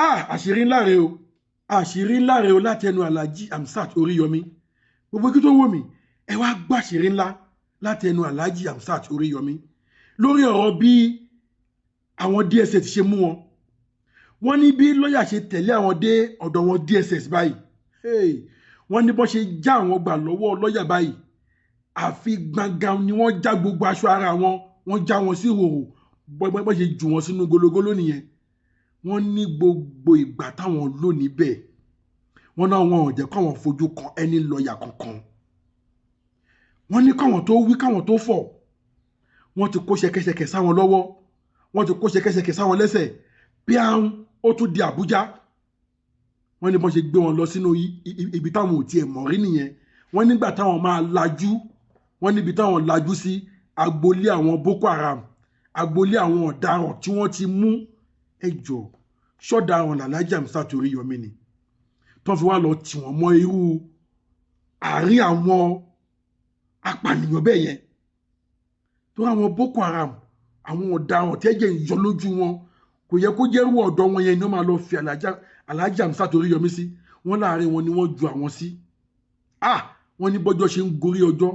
àṣírí ńlá rèé o àṣírí ńlá rèé o láti ẹnu Alhaji Hamzat Oríyọmí gbogbo kí tó wò mí ẹ wá gbàṣírí ńlá láti ẹnu Alhaji Hamzat Oríyọmí lórí ọ̀rọ̀ bí àwọn DSS ti ṣe mú wọn wọ́n ní bí lọ́ọ̀yà ṣe tẹ̀lé àwọn dé ọ̀dọ̀ wọn DSS báyìí wọ́n ní bó ṣe já àwọn gbà lọ́wọ́ lọ́ọ̀yà báyìí àfi gbàngàn ni wọ́n já gbogbo aṣọ ara wọn wọ́n já wọn sí ìhòòhò bó ṣe jù wọn sínú gologolo nìyẹn wọ́n ní gbogbo ìgbà táwọn lò níbẹ̀ wọ́n náà wọn ò jẹ́ káwọn fojú kan ẹni lọ́ọ̀yà kankan wọ́n ní káwọn tó wí káwọn tó fọ̀ wọ́n ti kó ṣẹ̀kẹ̀ṣẹ̀kẹ̀ sáwọn lọ́wọ́ wọ́n ti kó ṣẹ̀kẹ̀ṣẹ̀kẹ̀ sáwọn lẹ́sẹ̀ bí àwọn ó tún di Àbújá wọ́n ní bọ́n ṣe gbé wọn lọ sínú ibi táwọn ò tiẹ̀ mọ̀ rí nìyẹn wọ́n nígbà táwọn máa lajú wọ́n níbi táwọn lajú sí agboolé àwọn Boko Haram agboolé àwọn ọ̀daràn tí wọ́n ti mú ẹjọ́ ṣọ́daràn Alhaji Hamzat Oríyọmí ni tó fi wá lọ tì wọ́n mọ́ irú àárín àwọn apànìyàn bẹ́ẹ̀ yẹn tó àwọn Boko Haram àwọn ọ̀daràn tẹ́jẹ̀ ń yọ lójú wọn kò yẹ kó jẹ́rú ọ̀dọ́ wọn yẹn ni wọ́n máa lọ fi Alhaji Hamzat Oríyọmí sí wọ́n láàrin wọn ni wọ́n ju àwọn sí wọ́n ní bọ́jọ́ ṣe ń gorí ọjọ́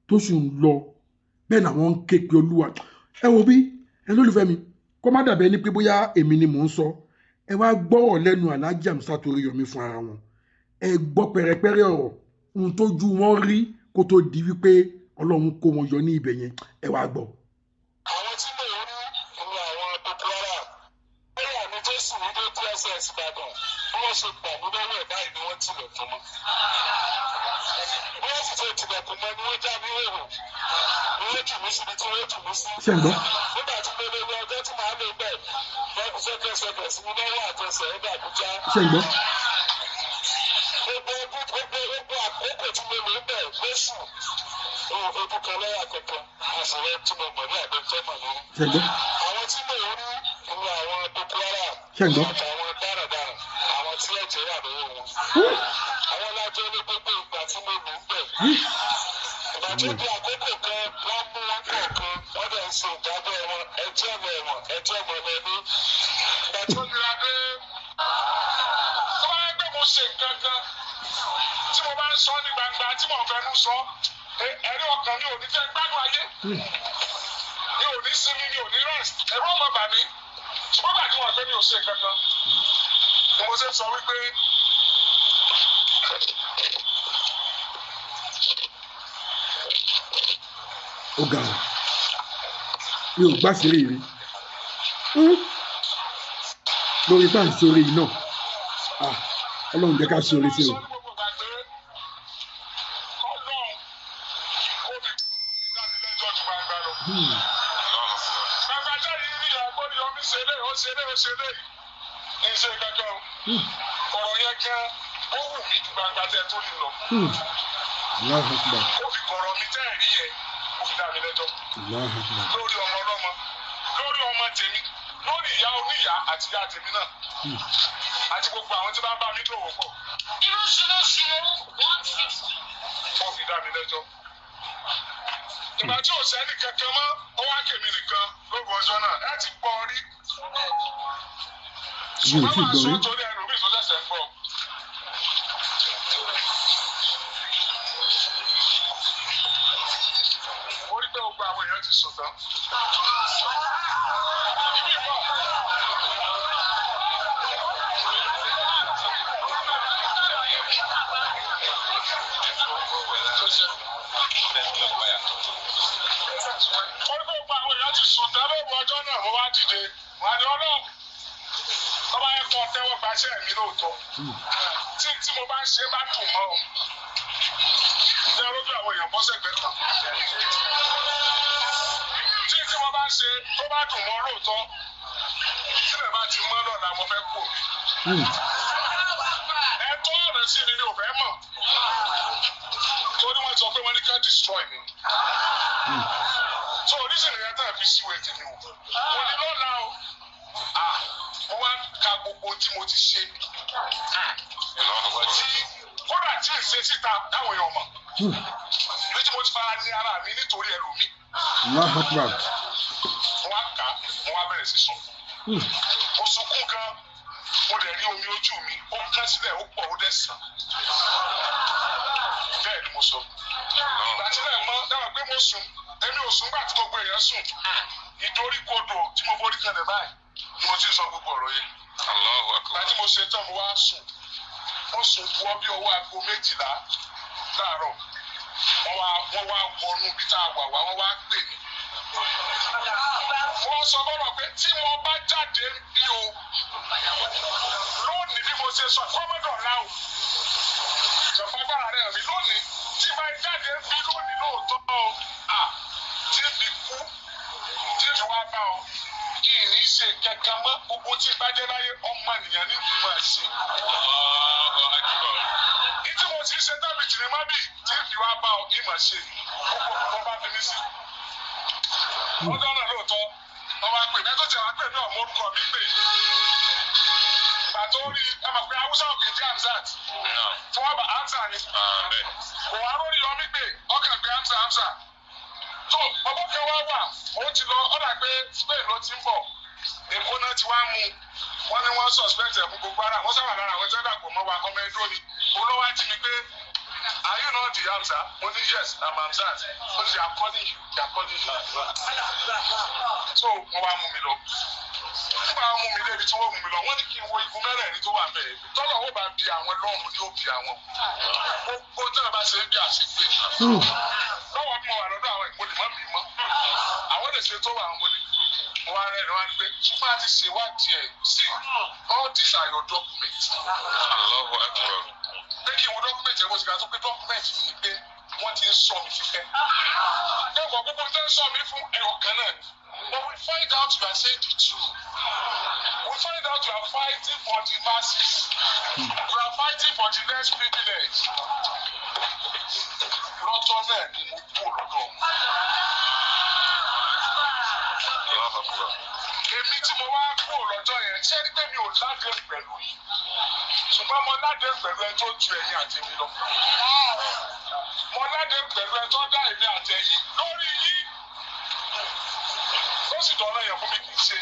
tó sì ń lọ bẹ́ẹ̀ làwọn ń ké pe Olúwa ẹ wo bí ẹ lólùfẹ́ mi kó má dàbẹ́ ní pé bóyá èmi ni mò ń sọ ẹ wá gbọ́rọ̀ lẹ́nu Alhaji Hamzat Oríyọmí fún ara wọn ẹ gbọ́ pẹ̀rẹ̀pẹ̀rẹ̀ ọ̀rọ̀ ohun tójú wọn rí kó tó di wípé Ọlọ́run kó wọn yọ ní ibẹ̀ yẹn ẹ wá gbọ́. àwọn tí mo rí ni àwọn Boko Haram bóyá ní Jésù ní dé DSS Ìbàdàn bí wọ́n ṣe gbà mí lọ́wọ́ ẹ̀ báyìí ni wọ́n tilẹ̀kùn mọ́ bí wọ́n sì ṣe tilẹ̀kùn mọ́ ni wọ́n já mi wéwò ni wọ́n jù mí síbi tí wọ́n jù mí sí. ṣẹ́gbọ́n. nígbà tí mo lè lọ ọjọ́ tí màá lè bẹ̀ lọ́kù ṣẹ́kẹ́ṣẹkẹ̀ sí mi lọ́wọ́ àtẹsẹ̀ ẹ̀dá Àbújá. ṣẹ́gbọ́n. gbogbo àkókò tí mo lè bẹ̀ lóṣù ojú kan lọ́wọ́ kankan àṣìwẹ́ tí mo mọ̀ ní àgbẹ̀fẹ́ mọ̀ lórí. ṣẹ́gbọ́n. àwọn tí mo rí ni àwọn Boko Haram ṣẹ́gbọ́n. àtàwọn dáradára àwọn tí ẹ̀jẹ̀ wà lọ́wọ́ wọn. àwọn alájọ ní gbogbo ìgbà tí mo lò ń bẹ̀. ìgbà tó di àkókò kan wọ́n mú wọn kọ̀ọ̀kan wọ́n dẹ̀ ń ṣe ìdájọ́ wọn ẹjẹ́ ọmọ ẹ̀wọ̀n ẹjẹ́ ọmọ ẹ̀mí. ìgbà tó nira dé tó bá gbé mo ṣe nǹkan kan tí mo bá ń sọ ní gbangba tí mo fẹnu sọ ẹ̀rí ọkàn mi ò ní fẹ́ gbádùn ayé mi ò ní sinmi mi ò ní rest ẹ̀rọ ọmọ bà mí ṣùgbọ́n bàtí wọn gbé mi ò ṣe nǹkan kan ni mo ṣe sọ wípé ó ga ọ mi ò gbà sírí rí lórí bá ń sórí náà Ọlọ́run jẹ́ ká sórí sí o. ọ̀rọ̀ yẹn gan ó wù mí ju gbangba tẹ tó lè lọ. ó fi kọ̀rọ̀ mi tẹ́ ẹ̀rí yẹn ó fi dá mi lẹ́jọ́. lórí ọmọ ọlọ́mọ lórí ọmọ tèmi lórí ìyá oníyàá àti ìyá tèmi náà àti gbogbo àwọn tí bá bá mi dòwò pọ̀. irú ṣíṣe 160. ó fi dá mi lẹ́jọ́. ìgbà tí ò sẹ́ni kankan mọ́ ó wá kèmí nìkan lóru ọjọ́ náà ẹ ti gbọ́ rí. ṣùgbọ́n máa sọ torí ẹnu mi tó ṣẹ̀ṣẹ̀ ń bọ̀. ó rí pé gbogbo àwọn èèyàn ti sùn tán. ibi ìbọn. ó rí pé gbogbo àwọn èèyàn ti sùn tán lóru ọjọ́ náà mo wá dìde wà ní Ọlọ́run tọ́ba yẹn kọ́ tẹ́wọ́ gbaṣẹ́ mi lóòótọ́ tí mo bá ń ṣe bá dùn mọ́ ọ ní ọlọ́dún àwọn èèyàn bọ́ sẹ́gbẹ̀ẹ́ kan tí mo bá ń ṣe tó bá dùn mọ́ lóòótọ́ sílẹ̀ bá ti mọ́ lọ́la mo fẹ́ kú ẹ̀tọ́ ọ̀rẹ́ sí mi ni ò fẹ́ mọ̀ torí wọ́n sọ pé wọ́n ní ká destroy mi so oríṣiríṣi yẹn tàn fi síwèé tèmi wò wọ́n ní lọ́la o mo wá ka gbogbo tí mo ti ṣe kódà tí ì ṣe síta táwọn èèyàn mọ̀ ní tí mo ti fara ní ara mi nítorí ẹlòmíì. mo wá kà mo wá bẹ̀rẹ̀ sí sùn. mo sunkún gan mo dẹ̀ rí omi ojú mi ó kán sílẹ̀ ó pọ̀ ó dẹ̀ sàn bẹ́ẹ̀ ni mo sọ ìgbà tí náà mọ́ dábàá pé mo sùn èmi ò sùn gbà tí gbogbo èèyàn sùn ìdoríkodò tí mo borí kan lẹ̀ báyìí ni mo ti sọ gbogbo ọ̀rọ̀ yẹn ìgbà tí mo ṣe tán mo wá sùn mo sùn wọ́ bí ọwọ́ aago 12 láàárọ̀ wọ́n wá wọnú ibi tá a wà wá wọ́n wá pè mí. wọ́n sọ bọ́lọ̀ pé tí mo bá jáde bí o lónìí bí mo ṣe sọ kọ́mọ́dọ̀ náà o ìjọba rẹ̀ mi lónìí tí mo jáde bí lónìí lóòótọ́ o tí mi kú tí mi wá bá ọ ìrìn ṣe kankan mọ́ gbogbo tí bá jẹ́ láyé ọmọ ènìyàn ní ìgbìmọ̀ ṣe. ìdí mo ti ṣe dábì tìrì má bì tí fi wá bá ọ ìmọ̀ ṣe gbogbo nǹkan bá fi mí sí. wọ́n dáná lóòótọ́ wọ́n wá pè mí ẹjọ́ tí wọ́n á pè mí ọ̀mọ́ orúkọ mi pè. ìgbà tó rí ẹ mọ̀ pé haúsá òkè jẹ́ Hamzat fún ọba Hamza ni. kò wá lórí ọmí pè ọkàn pé Hamza. tó ọmọ kan wá wà ó ti lọ ọ̀dà pé Spain ló ti ń bọ̀ Èkó náà ti wá mú wọ́n ní wọ́n suspect ẹ̀ fún gbogbo ara wọ́n sábà lára àwọn tí wọ́n dàpọ̀ mọ́ wa ọmọ ẹ̀dọ́ ni olówó á jí mi pé are you not the Hamza? Mo ní yes I'm Hamzat. Ó ní they are calling you. So wọ́n wá mú mi lọ nígbà wọn mú mi débi tí wọ́n mú mi lọ wọ́n ní kí n wo igun mẹ́rẹ̀ẹ̀rin tó wà bẹ́ẹ̀ tọ́lọ̀ ó bá bi àwọn lọ́rùn ní ó bi àwọn gbogbo tí wọ́n bá ṣe ń bí àṣepé lọ́wọ́ bí mo wà lọ́dọ̀ àwọn ìpolì mọ́ mi mọ́ àwọn lè ṣe tó wà àwọn mọ́lẹ̀ mo wá rẹ̀ wá ní pé ṣùgbọ́n a ti ṣèwádìí ẹ̀ sí all these are your documents. pé kí n wo document ẹ̀ mo sì gbà tó pé document mi ni pé wọ́n ti ń sọ mi fífẹ́. lẹ́kọ̀ọ́ gbogbo tẹ́ ń sọ mi fún ẹ̀yọ̀ kan náà ni. But we find out you are saying the truth. We find out you are fighting for the masses. You are fighting for the less privileged. Lọ́jọ́ náà ni mo kú lọ́dọ̀. Èmi tí mo wá kú lọ́jọ́ yẹn, ṣé ní pé mi ò ládé pẹ̀lú yìí? Ṣùgbọ́n mo ládé pẹ̀lú ẹ tó ju ẹ̀yin àti mi lọ. Mo ládé pẹ̀lú ẹ tó dá èmi àti ẹ̀yin lórí yìí. Ó sì dọ̀rọ̀ yẹn fún mi kì í ṣe.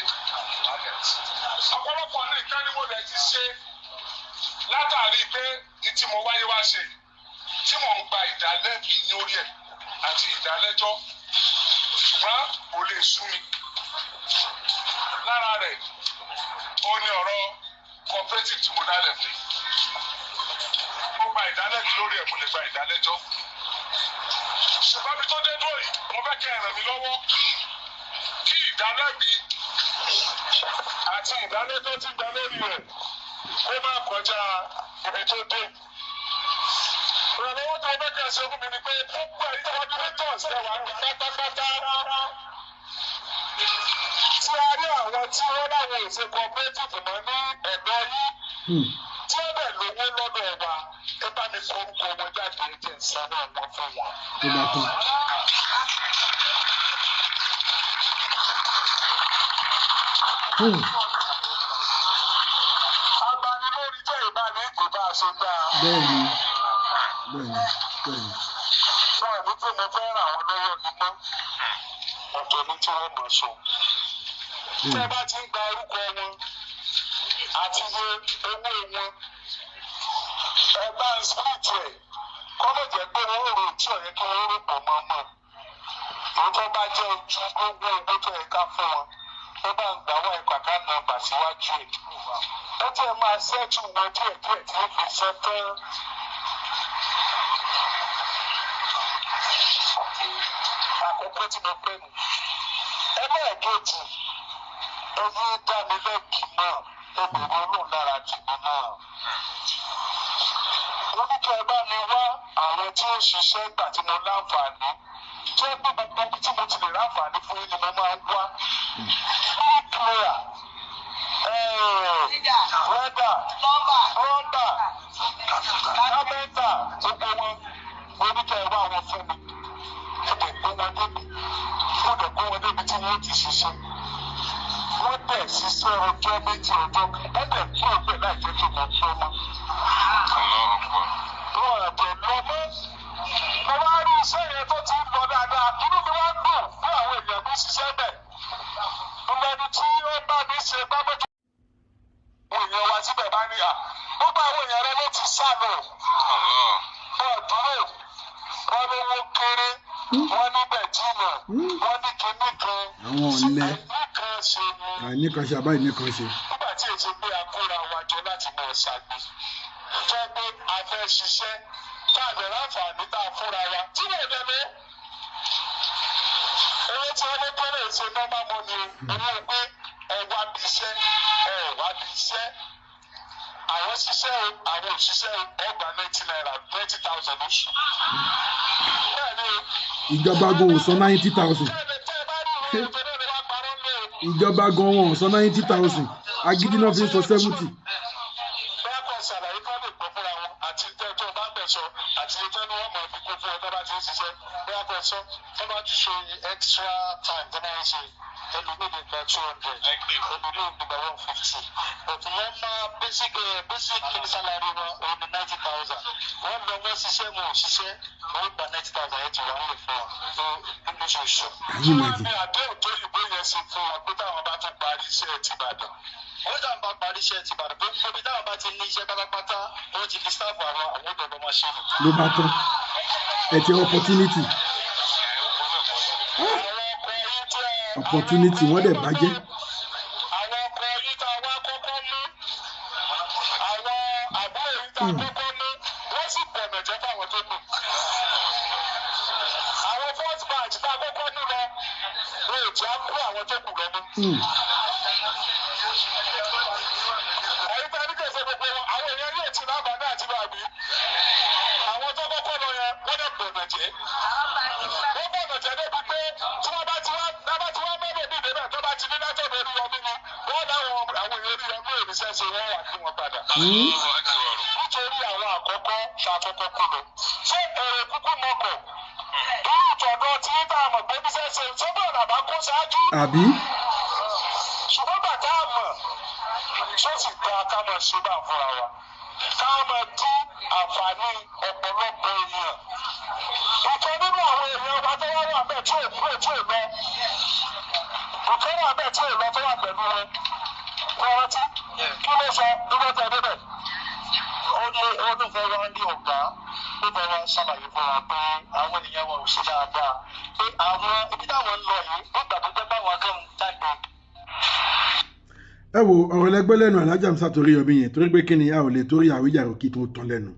Ọ̀pọ̀lọpọ̀ ní ìka ni mo lè ti ṣe látàrí pé ní tí mo wáyé wá ṣe tí mò ń gba ìdálẹ́bi ní orí ẹ̀ àti ìdálẹ́jọ́ ṣùgbọ́n kò lè sú mi. Lára rẹ̀ ó ní ọ̀rọ̀ cooperative tí mo dálẹ̀ fún. Mo gba ìdálẹ́bi lórí ẹ̀ mo lè gba ìdálẹ́jọ́. Ṣùgbọ́n bí tó dé dúró yìí mo fẹ́ kẹ́ ẹ ràn mí lọ́wọ́ kí ìdálẹ́bi àti ìdálẹ́jọ́ tí gba lórí rẹ̀ kó má kọjá ibi tó dé. Ìrànlọ́wọ́ tó fẹ́ kẹ́ ẹ ṣe fún mi ni pé púpọ̀ èyí tó wọ́n ní tọ̀sí ẹ̀wà ní pátápátá rárá. Tí a rí àwọn tí wọ́n láwọn èsè cooperative mọ́ ní ẹ̀dọ́ yìí tí ó bẹ̀ lówó lọ́dọ̀ wa ẹ bá mi forúkọ wọn jáde ẹ̀jẹ̀ ìsanwó àwọn fún wọn. Agbanilórí jẹ́ ìbáni ìbá ṣe gbá. Bẹ́ẹ̀ni. Báwo ni tí mo fẹ́ ràn wọ́n lọ́wọ́ ni mọ́? Ọ̀tọ̀ ni tí wọ́n mọ̀ sọ. Tí ẹ bá ti ń gba orúkọ wọn àti iye owó wọn, ẹ bá ń split ẹ̀ kọ́mọ̀ jẹ́ pé wọ́n rò tí ọ̀yẹ́ kí wọ́n rò pọ̀ mọ́ mọ́. Èyí tó bá jẹ́ ojú gbogbo owó tó yẹ ká fún wọn, ó bá ń gbà wá ìpàkà nọ́mbà síwájú ẹ̀. Ẹ tí ẹ máa ṣẹ́jú wọn díẹ̀díẹ̀ tí ó fi ṣẹ́ tán. Àkókò tí mo pẹ́ nù. Ẹlẹ́ẹ̀kejì, ẹyí dá mi lẹ́bi náà, ẹgbẹ̀rún olóhùn lára jìnnà náà. Mo ní kí ẹ bá mi wá àwọn tí ó ṣiṣẹ́ ìgbà tí mo láǹfààní. Tí ó gbé gbogbo ibi tí mo ti lè láǹfààní fún yín ni mo máa ń wá. Player, wẹ́dà, rọ́bà, kámẹ́ntà, gbogbo wọn. Mo ní kí ẹ wá wọn fún mi. Ẹ̀dẹ̀ gbé wọn débi. Mo dẹ̀ gbé wọn débi tí wọ́n ti ṣiṣẹ́. Wọ́n dẹ̀ ṣiṣẹ́ ọjọ́ méjì ọjọ́ kan. Wọ́n dẹ̀ kí ọgbẹ́ láì jẹ́ kí wọ́n fún ọmọ. Wọ́n ẹ̀dẹ̀ lọ mọ́. Mo wá rí iṣẹ́ yẹn tó ti ń lọ dáadáa. Inú mi wá dùn fún àwọn èèyàn tó ṣiṣẹ́ bẹ̀. Mo lẹni tí ó bá mi ṣe gbámẹ́jọ. wá ní à gbogbo àwọn èèyàn rẹ ló ti sá lọ wọn dúró wọn lówó kéré wọn níbẹ̀ jìnnà wọn ní kinní kan àìníkan ṣe ni àìníkan ṣe àbá ìníkan ṣe. nígbà tí èsì pé a kóra wa jọ láti mọ ṣàgbé jẹ́ pé a fẹ́ ṣiṣẹ́ káàdì ráǹfààní tá a fúnra wa tí wọ́n dẹ̀ lé owó tí wọ́n lé tó lè ṣe normal money owó pé ẹ wá bí iṣẹ́ ẹ wá bí iṣẹ́ àwọn ṣiṣẹ́ o àwọn òṣìṣẹ́ o ọgbà naira 20,000 lóṣù. ìjọba gan ò san 90,000. ìjọba gan wọn ò san 90,000 agídí náà fi ń sọ 70. bẹ́ẹ̀ kọ́ ṣàlàyé kọ́ lè gbọ́ fúnra wọn àti tẹ́tọ́ bá bẹ̀ sọ àti tẹ́tọ́ ni wọ́n mọ̀ fi kó fún ọ tó bá ti ń ṣiṣẹ́ bẹ́ẹ̀ kọ́ sọ tó bá ti ṣe extra time tó máa ń ṣe ẹlòmíì lè gba 200 ẹlòmíì lè gba 150 but wọ́n máa basic salary wọn òun ni 90,000 wọ́n lọ wọ́n ṣiṣẹ́ wọn ò ṣiṣẹ́ wọ́n gba 90,000 ẹ̀ tí wọ́n lè fún wọn tó lóṣooṣù. tí wọ́n ní àdéhùn tó ìbò yẹn sì fún wọn pé táwọn bá tún parí iṣẹ́ ti Ìbàdàn wọ́n táwọn bá parí iṣẹ́ ti Ìbàdàn pé ibi táwọn bá ti ní iṣẹ́ pátápátá wọ́n ti fi staff àwọn ọ̀dọ́ máa ṣe nù. ló bá tán ẹ ti opportunity wọ́n dẹ̀ bàjẹ́. àwọn ọkọ̀ yìí tá a wá kọ́kọ́ mú àwọn àbúrò yìí tá a kọ́kọ́ mú wọ́n sì bọ̀nà jẹ́ fáwọn tó kù. àwọn first batch tá a kọ́kọ́ mú lọ wọ́n ò tí a kó àwọn tó kù lọ́mú. ẹ̀yin tá a ní kẹsẹ̀ gbogbo wọn àwọn èèyàn yóò ti lábàá náà ti bá a bí. àwọn tó kọ́kọ́ lọ yẹn wọ́n dẹ̀ bọ̀nà jẹ́. wọ́n bọ̀nà jẹ́ débi pé tí wọ́n bá ti wá mẹ́rin bí ìdébẹ̀ tó bá ti ní látọ̀dọ̀ orí ọmọ mi wọ́n láwọn àwọn èèyàn orí ọmọ ìrìnsẹ̀ ṣe wọ́n wà kí wọ́n padà. nítorí àwọn àkọ́kọ́ ṣàkọ́kọ́ kú lọ. ṣé èrè kúkú mọ́kọ̀ bí ìtọ̀dọ̀ tí ń bá a mọ̀ pé bí sẹ́sẹ̀ sọ́bọ̀ làbá kó ṣáájú. àbí. ṣùgbọ́n bàtà mọ̀ ṣó sì gba ká mọ̀ ṣe bá fúnra wa ká mọ̀ dí àǹfààní ọ̀pọ̀lọpọ̀ èèyàn. ìkan nínú àwọn èèyàn wa tó wá wà bẹ́ẹ̀ tí ò kúrò tí ò lọ ìkan wà bẹ́ẹ̀ tí ò lọ tó wà pẹ̀lú wọn rántí kí ló sọ nígbà tí a débẹ̀ ó ní fẹ́ wá ní ọ̀gá ó fẹ́ wá ṣàlàyé fún wa pé àwọn ènìyàn wọn ò ṣe dáadáa pé àwọn ibi táwọn ń lọ yìí nígbà tó jẹ́ báwọn kan ń jáde. ẹ wo ọ̀rọ̀ lẹ́gbẹ́ lẹ́nu Alhaji Hamzat Oríyọmí yẹn torí pé kí ni a ò lè torí àwíjàre kí tó tán lẹ́nu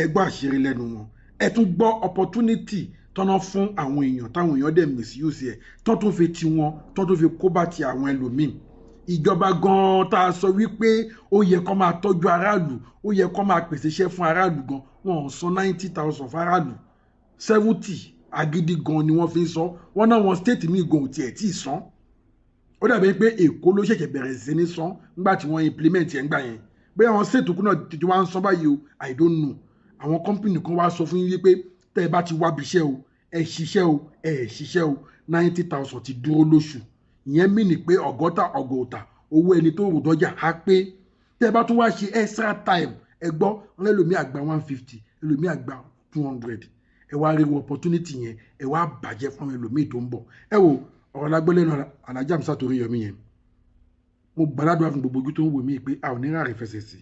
ẹ gbọ́ àṣírí lẹ́nu wọn ẹ tún gbọ́ opportunity tọ́nà fún àwọn èèyàn táwọn èèyàn dẹ̀ misuse ẹ̀ tó tún fi ti wọn tó tún fi kó bá ti àwọn ẹlòmíì ìjọba gan-an tá a sọ wípé ó yẹ kó máa tọ́jú aráàlú ó yẹ kó máa pèsè iṣẹ́ fún aráàlú gan wọn ò san 90,000 fáráàlú 70 agídí gan ni wọ́n fi ń sọ wọ́n náà wọn state mi gan ò tiẹ̀ tí ì san ó dàbí pé Èkó ló ṣẹ̀ṣẹ̀ bẹ̀rẹ̀ sí ní san nígbà tí wọ́n implement ẹ̀ ń gbà yẹn bóyá àwọn state kú náà ti wá ń san báyìí o I don't know àwọn company kan wá sọ fún yín wípé tẹ́ ẹ bá ti wá bíṣẹ́ o ẹ ṣiṣẹ́ o ẹ ṣiṣẹ́ o 90,000 ti dúró lóṣù ìyẹn mí ni pé ọgọ́ta owó ẹni tó rò dọ́jà á pé tẹ́ bá tún wá ṣe extra time ẹ gbọ́ wọn ẹlòmíì àgbà 150 ẹlòmíì àgbà 200 ẹ wá rí opportunity yẹn ẹ wá bàjẹ́ fún ẹlòmíì tó ń bọ̀ ẹ wo ọ̀rọ̀ lágbélẹ́nu Alhaji Hamzat Oríyọmí yẹn mo gbàdúrà fún gbogbo ojú tó ń wò mí pé a ò ní rà rẹ̀ fẹsẹ̀ sí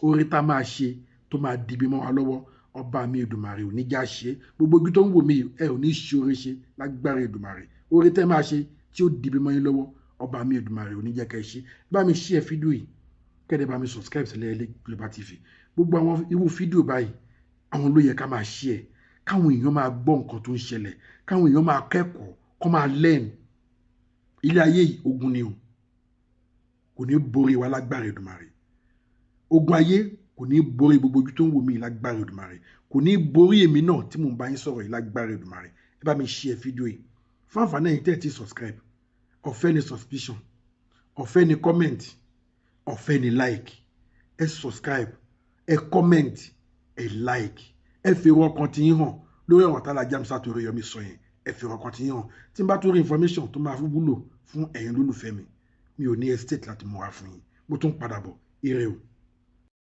orí tá máa ṣe tó máa dìbì mọ́ wa lọ́wọ́ ọba mi Èdùmàrè ò ní já ṣe gbogbo ojú tó ń wò mí ẹ ò ní ṣe oore ṣe lágbára Èdùmàrè oore tẹ́ máa ṣe tí ó dìbì mọ́ yín lọ́wọ́ ọba mi Èdùmàrè ò ní jẹ́ ká ẹ ṣe bá mi share fídíò yìí kẹ́dẹ̀ bá mi subscribe sílẹ̀ Ele Global TV gbogbo àwọn irú fídíò báyìí àwọn ló yẹ ká máa share káwọn èèyàn máa gbọ́ nǹkan tó ń ṣẹlẹ̀ káwọn èèyàn máa kẹ́kọ̀ọ́ kó máa learn ilé ayé yìí ogun ni o kò ní borí wa lágbára Èdùmàrè ogun ayé kò ní borí gbogbo ojú tó ń wò mí lágbára Èdùmàrè kò ní borí èmi náà tí mò ń bá yín sọ̀rọ̀ yìí lágbára Èdùmàrè ẹ bá mi share fídíò yìí fún àǹfààní ẹ̀yin tẹ́ ẹ ti subscribe ọ̀fẹ́ ni suspicion ọ̀fẹ́ ni comment ọ̀fẹ́ ni like ẹ subscribe ẹ comment ẹ like ẹ fi èrò ọkàn tí yín hàn lórí ọ̀rọ̀ tí Alhaji Hamzat Oríyọmí sọ yẹn ẹ fi èrò ọkàn tí yín hàn tí n bá tó rí information tó máa wúlò fún ẹ̀yin lólùfẹ́ mi ò ní estate láti mú wá fún yín mo tún padà bọ̀ ire o.